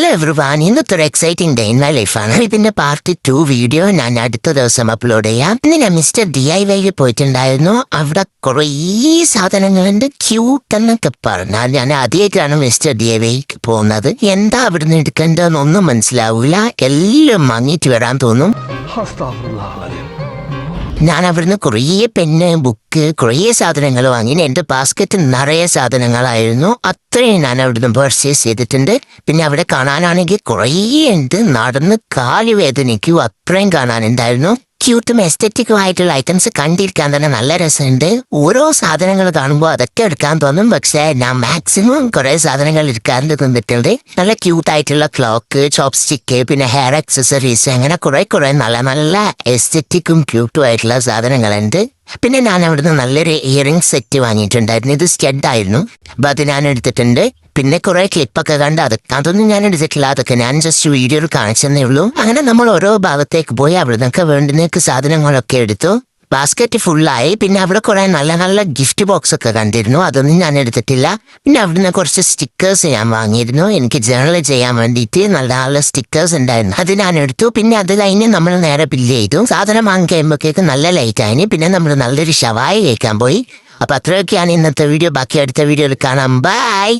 Hello everyone, ഇന്നത്തെ ഒരു exciting day in my ലൈഫാണ്. ഇതിന്റെ പാർട്ട് 2 വീഡിയോ ഞാൻ അടുത്ത ദിവസം അപ്ലോഡ് ചെയ്യാം. ഇന്ന് ഞാൻ മിസ്റ്റർ DIY പോയിട്ടുണ്ടായിരുന്നു. അവിടെ കുറേ സാധനങ്ങളുണ്ട്, ക്യൂട്ട് എന്നൊക്കെ പറഞ്ഞാൽ. ഞാൻ ആദ്യമായിട്ടാണ് മിസ്റ്റർ DIY പോകുന്നത്. എന്താ അവിടുന്ന് എടുക്കേണ്ടതെന്നൊന്നും മനസ്സിലാവൂല. എല്ലാം വാങ്ങിയിട്ട് വരാൻ തോന്നും. ഞാൻ അവിടുന്ന് കുറേ പെന്ന്, ബുക്ക്, കുറേ സാധനങ്ങൾ വാങ്ങി. എൻ്റെ ബാസ്ക്കറ്റ് നിറയെ സാധനങ്ങളായിരുന്നു. അത്രയും ഞാൻ അവിടുന്ന് പർച്ചേസ് ചെയ്തിട്ടുണ്ട്. പിന്നെ അവിടെ കാണാനാണെങ്കിൽ കുറേ ഉണ്ട്. നടന്ന് കാല് വേദനിക്കും, അത്രയും കാണാനുണ്ടായിരുന്നു. ക്യൂട്ടും എസ്തെറ്റിക്കും ആയിട്ടുള്ള ഐറ്റംസ് കണ്ടിരിക്കാൻ തന്നെ നല്ല രസമുണ്ട്. ഓരോ സാധനങ്ങൾ കാണുമ്പോൾ അതൊക്കെ എടുക്കാൻ തോന്നും. പക്ഷേ ഞാൻ മാക്സിമം കുറേ സാധനങ്ങൾ എടുക്കാറുണ്ട് തന്നിട്ടുണ്ട്. നല്ല ക്യൂട്ടായിട്ടുള്ള ക്ലോക്ക്, ചോപ്സ്റ്റിക്ക്, പിന്നെ ഹെയർ ആക്സസറീസ്, അങ്ങനെ കുറേ നല്ല എസ്തെറ്റിക്കും ക്യൂട്ടും ആയിട്ടുള്ള സാധനങ്ങളുണ്ട്. പിന്നെ ഞാൻ അവിടുന്ന് നല്ലൊരു ഇയറിംഗ് സെറ്റ് വാങ്ങിയിട്ടുണ്ടായിരുന്നു. ഇത് സ്റ്റഡായിരുന്നു. അപ്പം അത് ഞാൻ എടുത്തിട്ടുണ്ട്. പിന്നെ കുറെ ക്ലിപ്പൊക്കെ കണ്ട് അതൊന്നും ഞാൻ എടുത്തിട്ടില്ല. അതൊക്കെ ഞാൻ ജസ്റ്റ് വീഡിയോയിൽ കാണിച്ചെന്നേ ഉള്ളൂ. അങ്ങനെ നമ്മൾ ഓരോ ഭാഗത്തേക്ക് പോയി അവിടുന്നൊക്കെ വേണ്ടുന്നേക്ക് സാധനങ്ങളൊക്കെ എടുത്തു. ബാസ്ക്കറ്റ് ഫുള്ളായി. പിന്നെ അവിടെ കുറെ നല്ല ഗിഫ്റ്റ് ബോക്സ് ഒക്കെ കണ്ടിരുന്നു. അതൊന്നും ഞാൻ എടുത്തിട്ടില്ല. പിന്നെ അവിടുന്ന് കുറച്ച് സ്റ്റിക്കേഴ്സ് ഞാൻ വാങ്ങിയിരുന്നു. എനിക്ക് ജേർണൽ ചെയ്യാൻ വേണ്ടിയിട്ട് നല്ല സ്റ്റിക്കേഴ്സ് ഉണ്ടായിരുന്നു. അത് ഞാൻ എടുത്തു. പിന്നെ അത് കഴിഞ്ഞ് നമ്മൾ നേരെ ബില്ല് ചെയ്തു. സാധനം വാങ്ങി കഴിയുമ്പോഴേക്ക് നല്ല ലേറ്റ് ആയിന്. പിന്നെ നമ്മൾ നല്ലൊരു ഷവായ കഴിക്കാൻ പോയി. അപ്പൊ അത്രയൊക്കെയാണ് ഇന്നത്തെ വീഡിയോ. ബാക്കി അടുത്ത വീഡിയോയിൽ കാണാം. ബൈ.